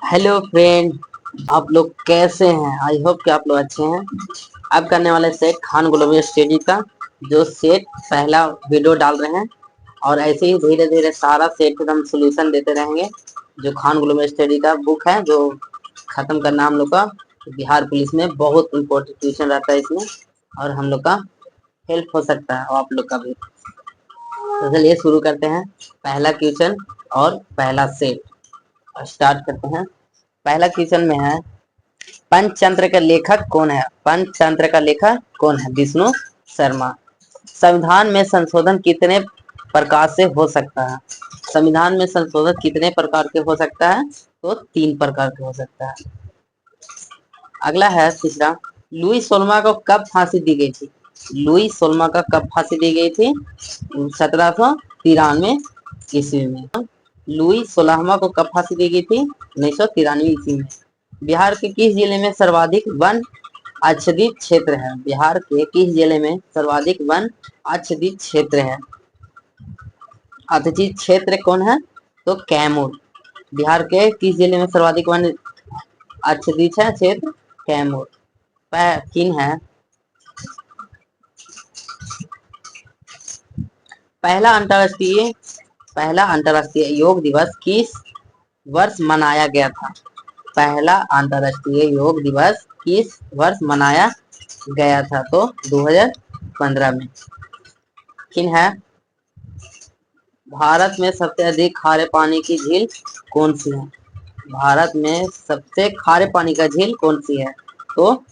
Hello friend. आप लोग कैसे हैं? आई होप कि आप लोग अच्छे हैं। अब करने वाले सेट खान ग्लोबल स्टडी का जो सेट पहला वीडियो डाल रहे हैं और ऐसे ही धीरे धीरे सारा सेट हम सोल्यूशन देते रहेंगे। जो खान ग्लोबल स्टडी का बुक है जो खत्म करना हम लोग का बिहार पुलिस में बहुत इम्पोर्टेंट क्वेश्चन रहता है इसमें और हम लोग का हेल्प हो सकता है और आप लोग का भी। तो चलिए शुरू करते हैं पहला क्वेश्चन और पहला सेट स्टार्ट करते हैं। पहला क्वेश्चन में है पंचतंत्र का लेखक कौन है? पंचतंत्र का लेखक कौन है? विष्णु शर्मा। संविधान में संशोधन कितने प्रकार से हो सकता है? संविधान में संशोधन कितने प्रकार के हो सकता है? तो 3 प्रकार के हो सकता है। अगला है तीसरा, लुई सोलमा को कब फांसी दी गई थी? लुई सोलमा का कब फांसी दी गई थी? 1793 ईस्वी में। लुई सोलहवा को कब फांसी दी गई थी? 1993 ईस्वी में। बिहार के किस जिले में सर्वाधिक वन आच्छादित क्षेत्र है? बिहार के किस जिले में सर्वाधिक वन आच्छादित क्षेत्र है? आच्छादित क्षेत्र कौन है? तो कैमूर। बिहार के किस जिले में सर्वाधिक वन आच्छादित है क्षेत्र? कैमूर। किन है पहला अंतर्राष्ट्रीय योग दिवस किस वर्ष मनाया गया था? पहला अंतर्राष्ट्रीय योग दिवस किस वर्ष मनाया गया था? तो 2015 में। किन है भारत में सबसे अधिक खारे पानी की झील कौन सी है? भारत में सबसे खारे पानी का झील कौन सी है? तो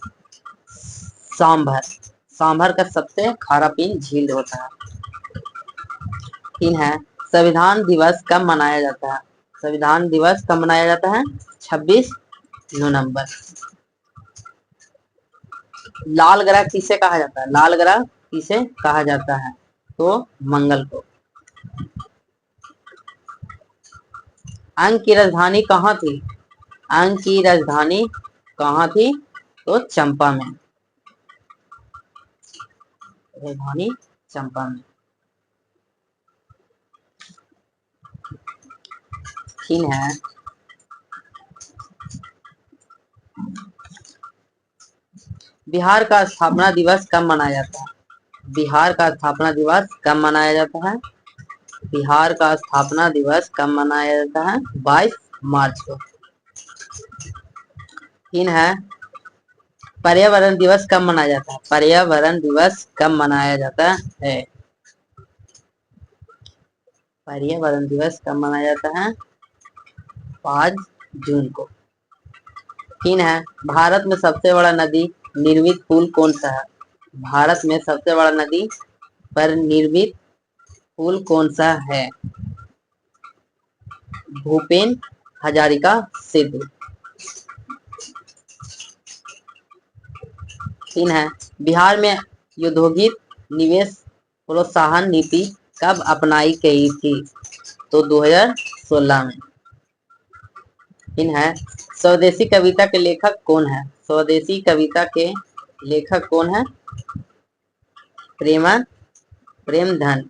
सांभर। सांभर का सबसे खारा पानी झील होता है। तीन है संविधान दिवस कब मनाया जाता है? संविधान दिवस कब मनाया जाता है? 26 नवंबर। लाल ग्रह किसे कहा जाता है? लाल ग्रह किसे कहा जाता है? तो मंगल को। अंग की राजधानी कहाँ थी? अंग की राजधानी कहाँ थी? तो चंपा में। राजधानी चंपा में। ठीक है बिहार का स्थापना दिवस कब मनाया जाता है? बिहार का स्थापना दिवस कब मनाया जाता है? बिहार का स्थापना दिवस कब मनाया जाता है? 22 मार्च को। तीन है पर्यावरण दिवस कब मनाया जाता है? पर्यावरण दिवस कब मनाया जाता है? पर्यावरण दिवस कब मनाया जाता है? 5 जून को। तीन है भारत में सबसे बड़ा नदी निर्मित पुल कौन सा है? भारत में सबसे बड़ा नदी पर निर्मित पुल कौन सा है? भूपेन हजारिका सेतु। तीन है बिहार में औद्योगिक निवेश प्रोत्साहन नीति कब अपनाई गई थी? तो 2016 में। तीन है स्वदेशी कविता के लेखक कौन है? स्वदेशी कविता के लेखक कौन है? प्रेमधन।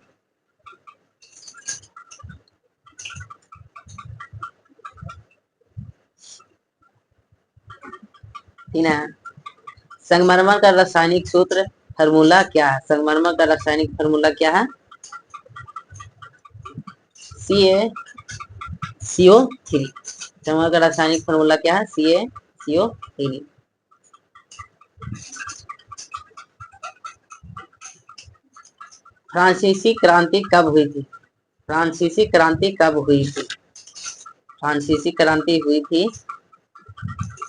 तीन है संगमरमर का रासायनिक सूत्र फार्मूला क्या है? संगमरमर का रासायनिक फार्मूला क्या है? CaCO3। संगमरमर का रासायनिक फार्मूला क्या है? CaCO3। फ्रांसीसी क्रांति कब हुई थी? फ्रांसीसी क्रांति कब हुई थी? फ्रांसीसी क्रांति हुई थी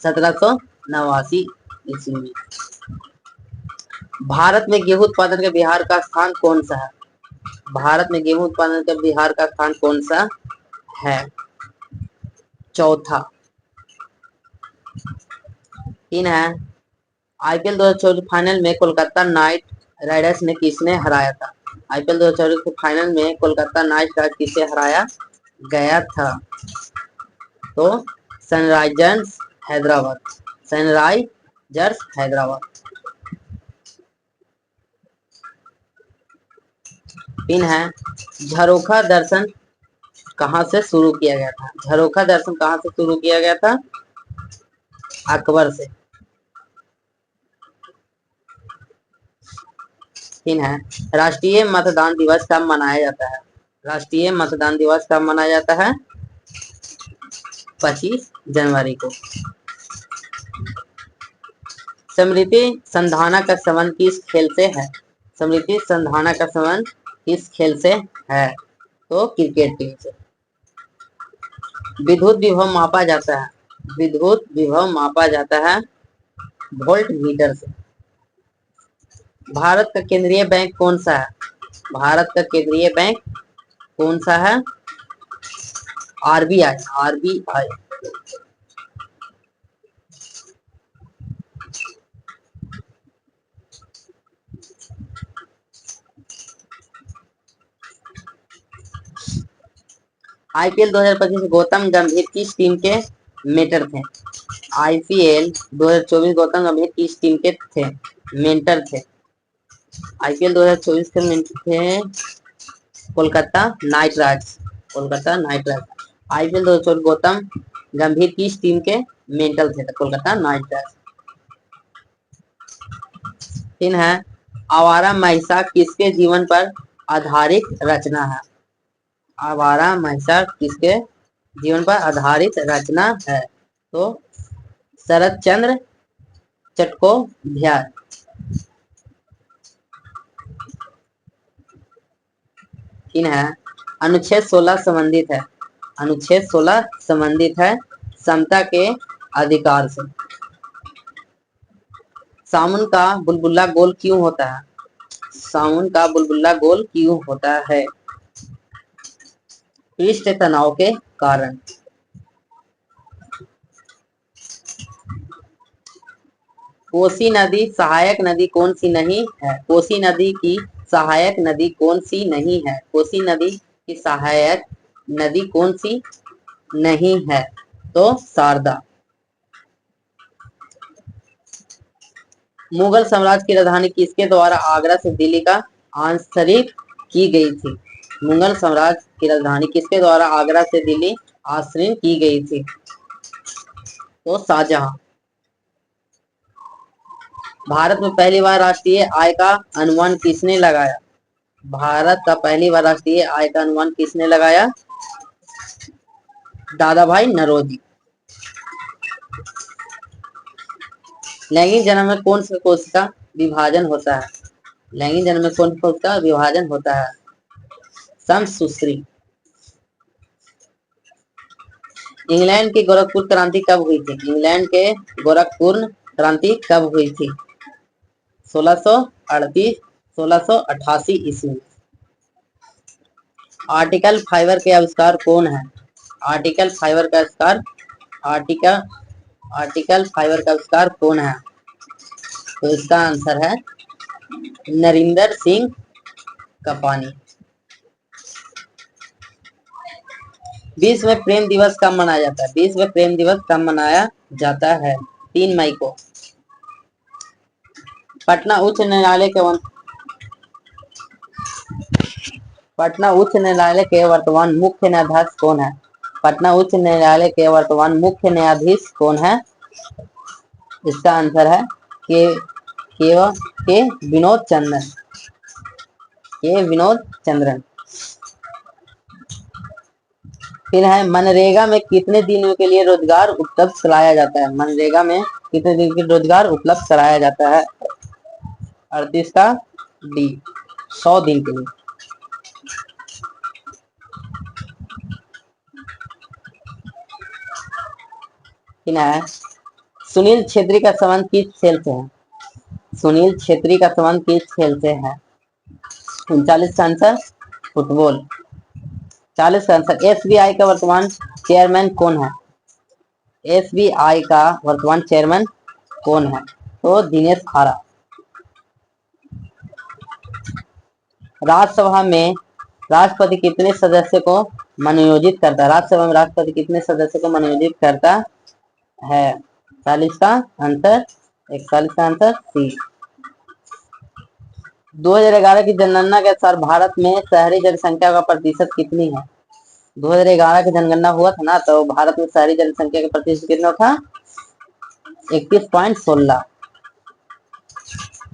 1789 ईस्वी में। भारत में गेहूं उत्पादन का बिहार का स्थान कौन सा है? भारत में गेहूं उत्पादन का बिहार का स्थान कौन सा है? चौथा। तीन है आईपीएल 2024 फाइनल में कोलकाता नाइट राइडर्स ने किसने हराया था? आईपीएल 2024 के फाइनल में कोलकाता नाइट राइडर्स किसे हराया गया था? तो सनराइजर्स हैदराबाद। सनराइजर्स हैदराबाद। तीन है झरोखा दर्शन कहाँ से शुरू किया गया था? झरोखा दर्शन कहाँ से शुरू किया गया था? अकबर से। तीन है, राष्ट्रीय मतदान दिवस कब मनाया जाता है? राष्ट्रीय मतदान दिवस कब मनाया जाता है? 25 जनवरी को। स्मृति संधाना का संबंध किस खेल से है? स्मृति संधाना का संबंध किस खेल से है? तो क्रिकेट टीम से। विद्युत विभव मापा जाता है, विद्युत विभव मापा जाता है वोल्ट मीटर से। भारत का केंद्रीय बैंक कौन सा है? भारत का केंद्रीय बैंक कौन सा है? RBI, RBI. आईपीएल 2025 गौतम गंभीर किस टीम के मेंटर थे? आईपीएल 2024 गौतम गंभीर किस टीम के थे? मेंटर थे। आईपीएल 2024 के मेंटर थे Kolkata night Riders, Kolkata night Riders. IPL 2024 Gautam गंभीर किस टीम के मेंटर थे? Kolkata night Riders. तीन है, आवारा महिषा किसके जीवन पर आधारित रचना है? आवारा महिषा किसके जीवन पर आधारित रचना है? तो शरद चंद्र चट्टोपाध्याय। तीन है, अनुच्छेद 16 संबंधित है, अनुच्छेद 16 संबंधित है समता के अधिकार से। सामुन का बुलबुला गोल क्यों होता है? सामुन का बुलबुला गोल क्यों होता है? पृष्ठ तनाव के कारण। कोसी नदी सहायक नदी कौन सी नहीं है? कोसी नदी की सहायक नदी कौन सी नहीं है? कोसी नदी की सहायक नदी कौन सी नहीं है? तो शारदा। मुगल साम्राज्य की राजधानी किसके द्वारा आगरा से दिल्ली का आंतरिक की गई थी? मुगल साम्राज्य की राजधानी किसके द्वारा आगरा से दिल्ली आंतरिक की गई थी? तो शाहजहां। भारत में पहली बार राष्ट्रीय आय का अनुमान किसने लगाया? भारत का पहली बार राष्ट्रीय आय का अनुमान किसने लगाया? दादा भाई नौरोजी। लैंगिक जन्म में कौन सी कोशिका विभाजन होता है? लैंगिक जन्म में कौन सी कोशिका विभाजन होता है? समसूत्री। इंग्लैंड की गोरखपुर क्रांति कब हुई थी? इंग्लैंड के गोरखपुर क्रांति कब हुई थी? 1638 1688 ईस्वी। आर्टिकल फाइबर के आविष्कार कौन है? आर्टिकल फाइबर का आविष्कार आर्टिकल फाइबर का आविष्कार कौन है? तो इसका आंसर है नरिंदर सिंह कपानी। विश्व प्रेम दिवस कब मनाया जाता है? विश्व प्रेम दिवस कब मनाया जाता है? 3 मई को। पटना उच्च न्यायालय के वर्तमान मुख्य न्यायाधीश कौन है? पटना उच्च न्यायालय के वर्तमान मुख्य न्यायाधीश कौन है? इसका आंसर है के विनोद चंद्रन, के विनोद चंद्रन। फिर है, मनरेगा में कितने दिनों के लिए रोजगार उपलब्ध कराया जाता है? मनरेगा में कितने दिन के रोजगार उपलब्ध कराया जाता है? 38 का डी, 100 दिन के लिए। है, सुनील छेत्री का संबंध किस खेल से है? सुनील छेत्री का संबंध किस खेल से है? 39 का आंसर फुटबॉल। 40 का आंसर एसबीआई का वर्तमान चेयरमैन कौन है? एसबीआई का वर्तमान चेयरमैन कौन है? तो दिनेश खारा। राज्यसभा में राष्ट्रपति कितने सदस्य को मनोयोजित करता है? राज्यसभा में राष्ट्रपति कितने सदस्य को मनोयोजित करता है? 40 का आंसर 41 का आंसर सी। 2011 की जनगणना के अनुसार भारत में शहरी जनसंख्या का प्रतिशत कितनी है? 2011 की जनगणना हुआ था ना, तो भारत में शहरी जनसंख्या का प्रतिशत कितना था? 31.16।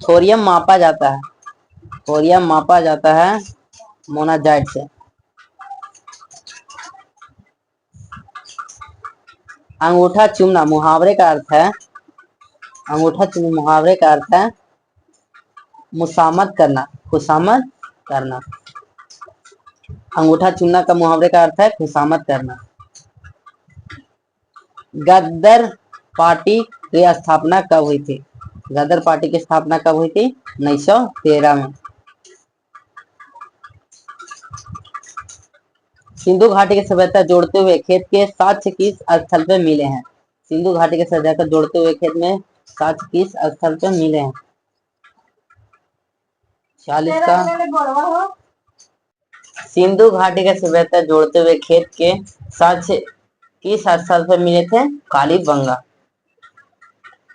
थोरियम मापा जाता है, थोरियम मापा जाता है मोनाजाइट से। अंगूठा चूमना मुहावरे का अर्थ है, अंगूठा चूमना मुहावरे का अर्थ है मुसामत करना, खुशामद करना। अंगूठा चूमना का मुहावरे का अर्थ है खुशामद करना। गदर पार्टी की स्थापना कब हुई थी? गदर पार्टी की स्थापना कब हुई थी? 1913 में। सिंधु घाटी की सभ्यता जोड़ते हुए खेत के साक्ष्य किस स्थल पर मिले हैं? सिंधु घाटी की सभ्यता जोड़ते हुए खेत में साक्ष्य किस स्थल पर मिले हैं? 40 का। सिंधु घाटी की सभ्यता जोड़ते हुए खेत के साक्ष्य किस स्थल पर मिले थे? कालीबंगा।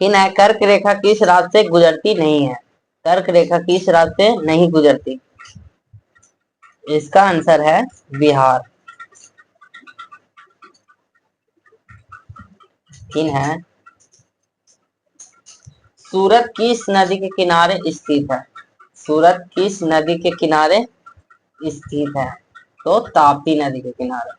कर्क रेखा किस राज्य से गुजरती नहीं है? कर्क रेखा किस राज्य से नहीं गुजरती? इसका आंसर है बिहार। है सूरत किस नदी के किनारे स्थित है? सूरत किस नदी के किनारे स्थित है? तो ताप्ती नदी के किनारे।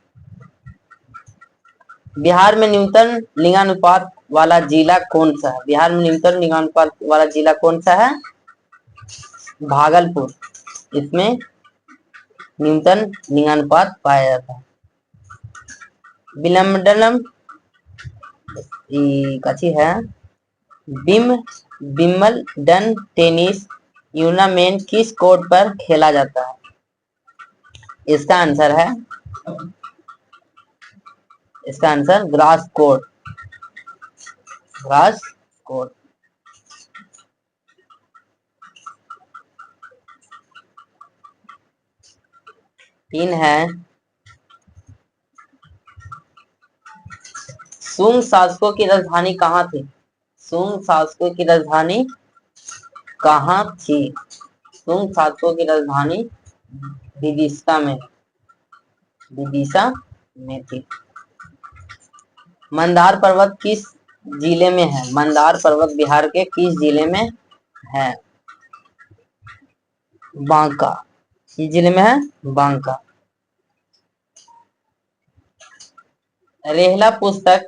बिहार में न्यूनतम लिंगानुपात वाला जिला कौन सा है? बिहार में न्यूनतम लिंगानुपात वाला जिला कौन सा है? भागलपुर। इसमें न्यूनतम लिंगानुपात पाया जाता है। विलम्बडनम कथी है? विम्बलडन टेनिस टूर्नामेंट किस कोर्ट पर खेला जाता है? इसका आंसर है, इसका answer grass court, grass court. है सुंग शासकों की राजधानी कहाँ थी? सुंग शासकों की राजधानी कहाँ थी? सुंग शासकों की राजधानी विदिशा में, विदिशा में थी। मंदार पर्वत किस जिले में है? मंदार पर्वत बिहार के किस जिले में है? बांका। किस जिले में है? बांका। रेहला पुस्तक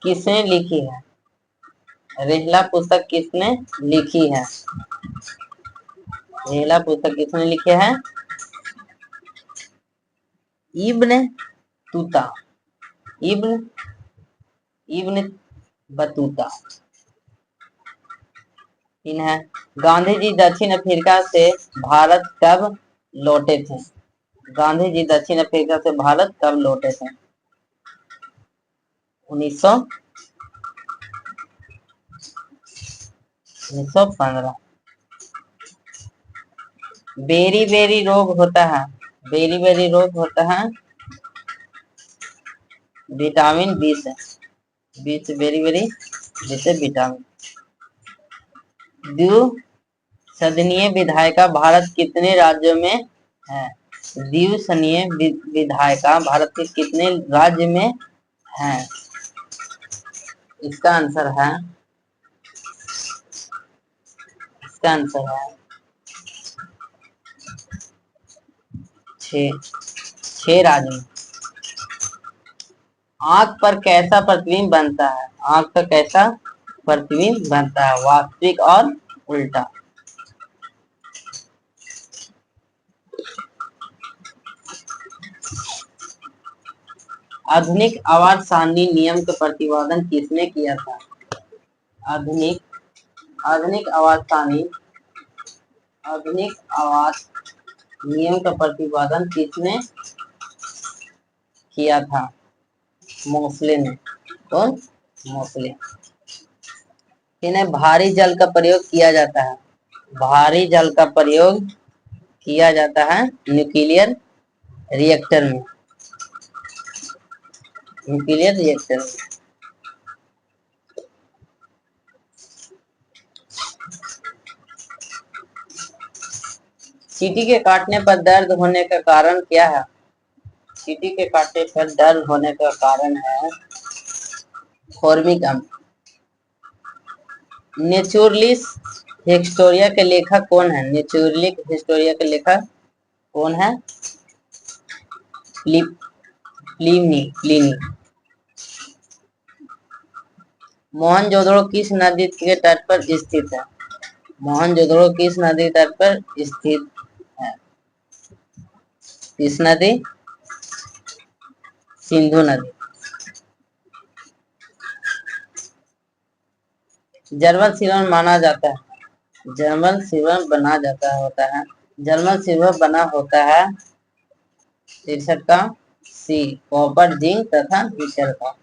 किसने लिखी है? रेहला पुस्तक किसने लिखी है? रेहला पुस्तक किसने लिखे है? इब्न तुता, इब्न इब्न बतूता। है गांधी जी दक्षिण अफ्रीका से भारत कब लौटे थे? गांधी जी दक्षिण अफ्रीका से भारत कब लौटे थे? 1915। बेरी बेरी रोग होता है, बेरी बेरी रोग होता है विटामिन बी से, बी से बेरी बेरी, बी से विटामिन। द्विसदनीय विधायिका भारत कितने राज्यों में है? द्विसदनीय विधायिका भारत के कितने राज्य में है? इसका आंसर है, इसका आंसर है 6 राज्य में। आंख पर कैसा प्रतिबिंब बनता है? आंख पर कैसा प्रतिबिंब बनता है? वास्तविक और उल्टा। आधुनिक आवाज सारणी नियम का प्रतिपादन किसने किया था? आधुनिक आवाज सारणी, आधुनिक आवाज नियम का प्रतिपादन किसने किया था? मोसले ने। कौन? मोसले। इन्हें भारी जल का प्रयोग किया जाता है, भारी जल का प्रयोग किया जाता है न्यूक्लियर रिएक्टर में, न्यूक्लियर रिएक्टर में। चींटी के काटने पर दर्द होने का कारण क्या है? चींटी के काटने पर डर होने का कारण है फॉर्मिक अम्ल। नेचुरलिस हिस्टोरिया के लेखक कौन है? नेचुरलिक हिस्टोरिया के लेखक कौन है? प्लिनी। मोहनजोदड़ो किस नदी के तट पर स्थित है? मोहनजोदड़ो किस नदी तट पर स्थित है? किस नदी? सिंधु नदी। जर्मन सिल्वर माना जाता है। जर्मन सिल्वर बना जाता होता है। जर्मन सिल्वर बना होता है 63 का सी कॉपर, जिंक तथा निकल का।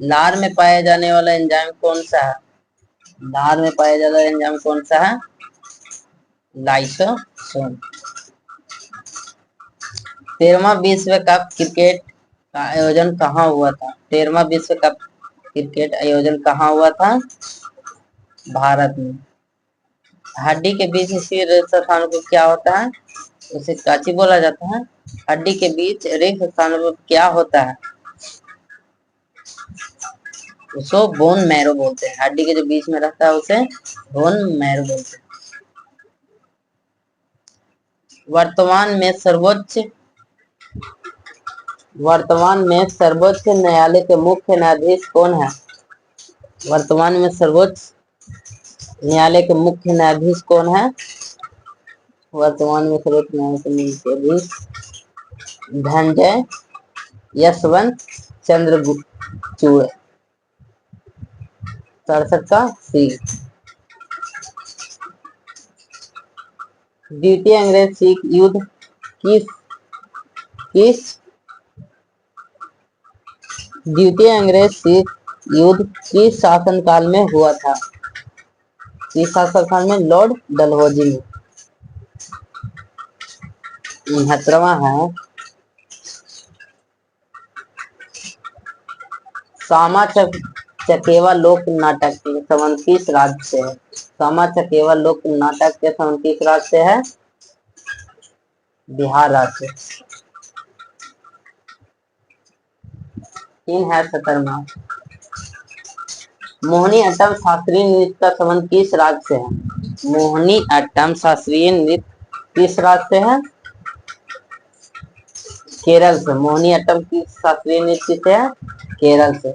लार में पाया जाने वाला एंजाइम कौन सा है? लार में पाया जाने वाला एंजाइम कौन सा है? लाइसोसोम। 13वां विश्व कप क्रिकेट का आयोजन कहाँ हुआ था? 13वां विश्व कप क्रिकेट आयोजन कहाँ हुआ था? भारत में। हड्डी के बीच स्थित स्थान को क्या होता है? उसे काची बोला जाता है। हड्डी के बीच रिक्त स्थान को क्या होता है? उसको बोन मैरो बोलते हैं। हड्डी के जो बीच में रहता है उसे बोन मैरो बोलते हैं। वर्तमान में सर्वोच्च न्यायालय के मुख्य न्यायाधीश कौन है? वर्तमान में सर्वोच्च न्यायालय के मुख्य न्यायाधीश कौन है? वर्तमान में सर्वोच्च न्यायालय के मुख्य न्यायाधीश धनंजय यशवंत चंद्रचूड़। 67 का सी। द्वितीय अंग्रेज सिख युद्ध किस किस द्वितीय अंग्रेज सिख युद्ध किस शासनकाल में हुआ था? किस शासनकाल में? लॉर्ड डलहौजी में। 69वां है सामा चकेवा लोक नाटक के संबंध किस राज्य से है? सामा चकेवा लोक नाटक के संबंध किस राज्य से है? बिहार राज्य। 3 है 17वां मोहिनी अट्टम शास्त्रीय नृत्य का संबंध किस राज्य से है? मोहिनी अट्टम शास्त्रीय नृत्य किस राज्य से है? केरल से। मोहिनी अट्टम किस शास्त्रीय नृत्य से है? केरल से।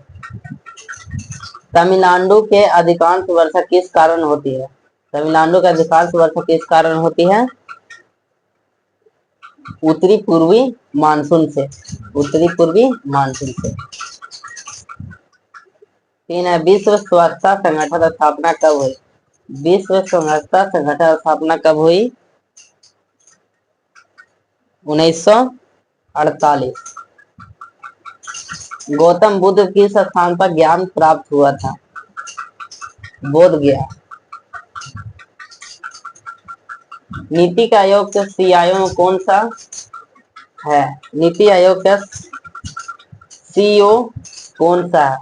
तमिलनाडु के अधिकांश वर्षा किस कारण होती है? तमिलनाडु का अधिकांश वर्षा किस कारण होती है? उत्तरी पूर्वी मानसून से। उत्तरी पूर्वी मानसून से। 3 है विश्व स्वास्थ्य संगठन स्थापना कब हुई? विश्व स्वास्थ्य संगठन स्थापना कब हुई? 1948। गौतम बुद्ध किस स्थान पर ज्ञान प्राप्त हुआ था? बोध गया। नीति आयोग के सीईओ कौन सा है? नीति आयोग का सीईओ कौन सा है?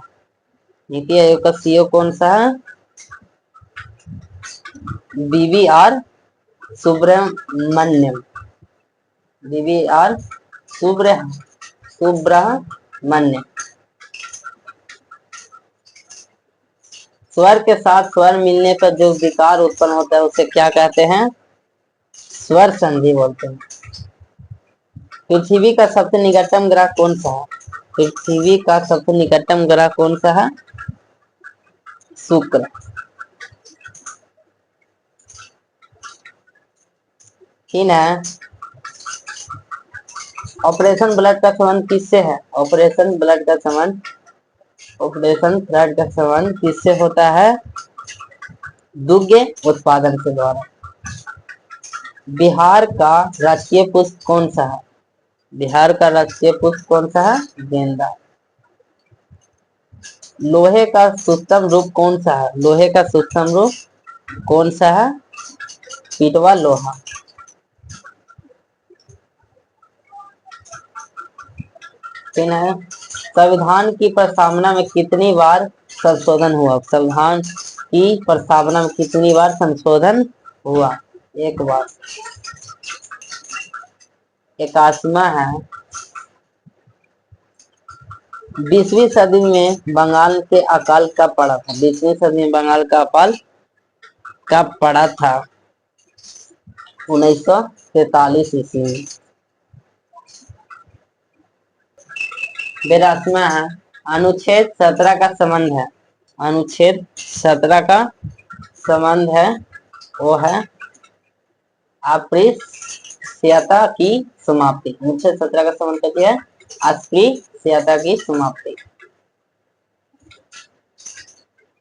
नीति आयोग का सीईओ कौन सा है? BVR सुब्रमण्यम। BVR सुब्रमण्यम। स्वर के साथ स्वर मिलने पर जो विकार उत्पन्न होता है उसे क्या कहते हैं? स्वर संधि बोलते हैं। पृथ्वी का सबसे निकटतम ग्रह कौन सा है? पृथ्वी का सबसे निकटतम ग्रह कौन सा है? शुक्र। ठीक है। ऑपरेशन ब्लड का संबंध किससे है? ऑपरेशन ब्लड का संबंध किससे होता है? दुग्ध उत्पादन के द्वारा। बिहार का राष्ट्रीय पुष्प कौन सा है? बिहार का राष्ट्रीय पुष्प कौन सा है? गेंदा। लोहे का सूक्ष्म रूप कौन सा है? लोहे का सूक्ष्म रूप कौन सा है? पीटवा लोहा। ठीक है। संविधान की प्रस्तावना में कितनी बार संशोधन हुआ? संविधान की प्रस्तावना में कितनी बार संशोधन हुआ? 1 बार। 81वां है। 20वीं सदी में बंगाल के अकाल कब पड़ा था? 20वीं सदी में बंगाल का अकाल कब पड़ा था? 1943 ईस्वी में। 82वां है। अनुच्छेद 17 का संबंध है। अनुच्छेद 17 का संबंध है वो है अस्पृश्यता की समाप्ति। अनुच्छेद 17 का संबंध क्या है? अस्पृश्यता की समाप्ति।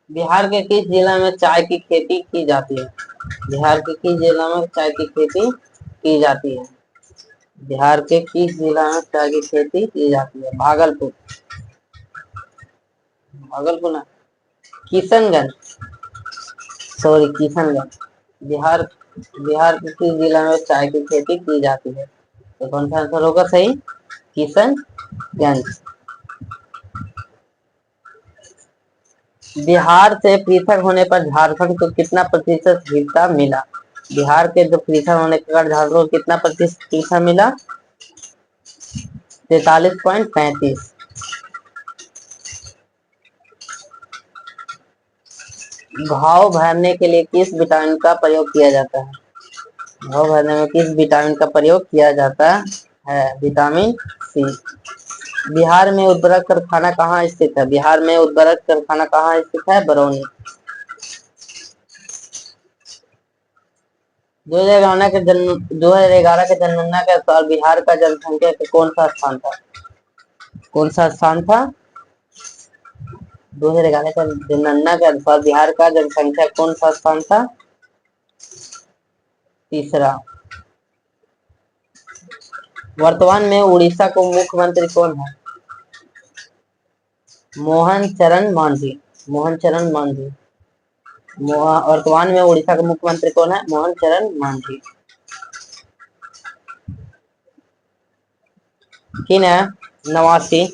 बिहार के किस जिला में चाय की खेती की जाती है? बिहार के किस जिला में चाय की खेती की जाती है? बिहार के किस जिला में चाय की खेती की जाती है? भागलपुर। भागलपुर ना, किशनगंज, सॉरी किशनगंज। बिहार बिहार के किस जिला में चाय की खेती की जाती है? तो कौन सा आंसर होगा सही? किशनगंज। बिहार से पृथक होने पर झारखंड को कितना प्रतिशत हिस्सा मिला? बिहार के जो पृथक होने के बाद झारखंड को कितना प्रतिशत हिस्सा मिला? 43.35। घाव भरने के लिए किस विटामिन का प्रयोग किया जाता है? घाव भरने में किस विटामिन का प्रयोग किया जाता है? Vitamin C. बिहार में उर्वरक कारखाना कहाँ स्थित है? बिहार में उर्वरक कारखाना कहाँ स्थित है? बरौनी। 2011 के जनगणना के अनुसार बिहार का जनसंख्या का कौन सा स्थान था? कौन सा स्थान था? 2011 का जनगणना के अनुसार बिहार का जनसंख्या कौन सा स्थान था? तीसरा। वर्तमान में उड़ीसा को मुख्यमंत्री कौन है? मोहन चरण मांझी। मोहन चरण मांझी। वर्तमान में उड़ीसा का मुख्यमंत्री कौन है? मोहन चरण मांझी। किन है? 89।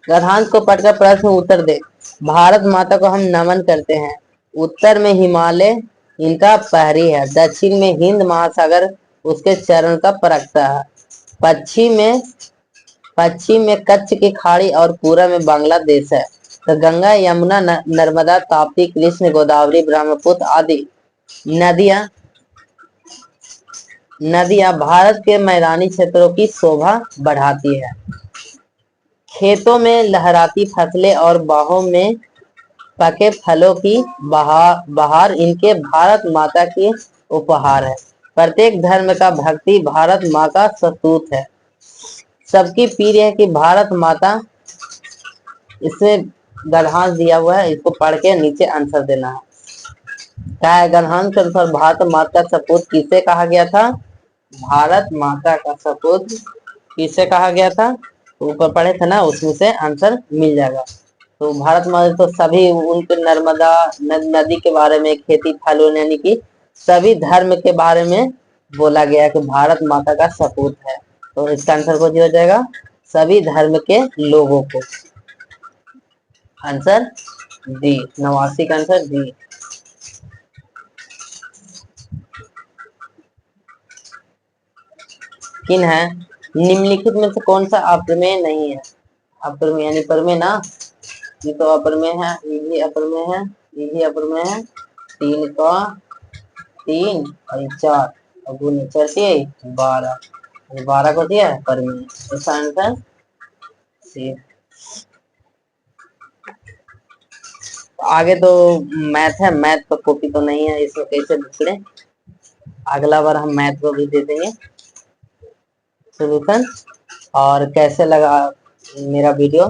गधांश को पढ़कर प्रश्न उत्तर दे। भारत माता को हम नमन करते हैं। उत्तर में हिमालय इनका पहरी है। दक्षिण में हिंद महासागर उसके चरण का प्रवक्ता है। पश्चिम में कच्छ की खाड़ी और पूर्व में बांग्लादेश है। तो गंगा यमुना नर्मदा ताप्ती कृष्ण गोदावरी ब्रह्मपुत्र आदि नदियां भारत के मैदानी क्षेत्रों की शोभा बढ़ाती है। खेतों में लहराती फसलें और बाहों में पके फलों की बहार इनके भारत माता की उपहार है। प्रत्येक धर्म का भक्ति भारत माँ का सपूत है। सबकी पीर है कि भारत माता, इसमें गधांश दिया हुआ है, इसको पढ़ के नीचे आंसर देना है। क्या है? गधांश के अनुसार भारत माता का सपूत किसे कहा गया था? भारत माता का सपूत किसे कहा गया था? ऊपर पढ़े थे ना, उसमें से आंसर मिल जाएगा। तो भारत माता तो सभी उनके नर्मदा नदी के बारे में, खेती फलों यानी कि सभी धर्म के बारे में बोला गया कि भारत माता का सपूत है। तो इसका आंसर कौन हो जाएगा? सभी धर्म के लोगों को। Answer D. 89 का आंसर डी। किन है? निम्नलिखित में से कौन सा अप्रमेय नहीं है? अप्रमेय यानी प्रमेय ना, ये तो अप्रमेय है, ये भी अप्रमेय है, ये भी अप्रमेय है। 3 का 3 और 4 और गुने 4 से 12, 12 को दिया है प्रमेय। इसका आंसर सी। आगे तो मैथ है, मैथ पर कॉपी तो नहीं है, इसमें कैसे ढूंढे? अगला बार हम मैथ को भी दे देंगे सोल्यूशन। और कैसे लगा मेरा वीडियो?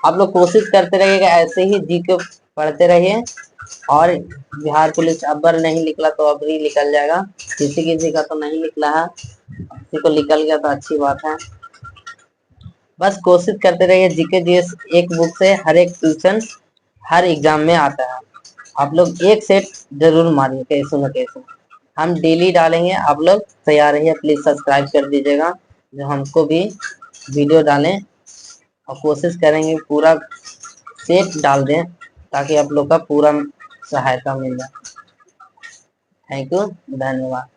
आप लोग कोशिश करते रहिएगा, ऐसे ही जीके पढ़ते रहिए। और बिहार पुलिस अब्बर नहीं निकला तो अब ही निकल जाएगा। किसी किसी का तो नहीं निकला है, किसी को निकल गया तो अच्छी बात है। बस कोशिश करते रहिए। जीके जीएस एक बुक से हर एक ट्यूशन हर एग्जाम में आता है। आप लोग एक सेट जरूर मारिए कैसे न कैसे। हम डेली डालेंगे, आप लोग तैयार रहिए। प्लीज सब्सक्राइब कर दीजिएगा, जो हमको भी वीडियो डालें, और कोशिश करेंगे पूरा सेट डाल दें ताकि आप लोग का पूरा सहायता मिल जाए। थैंक यू, धन्यवाद।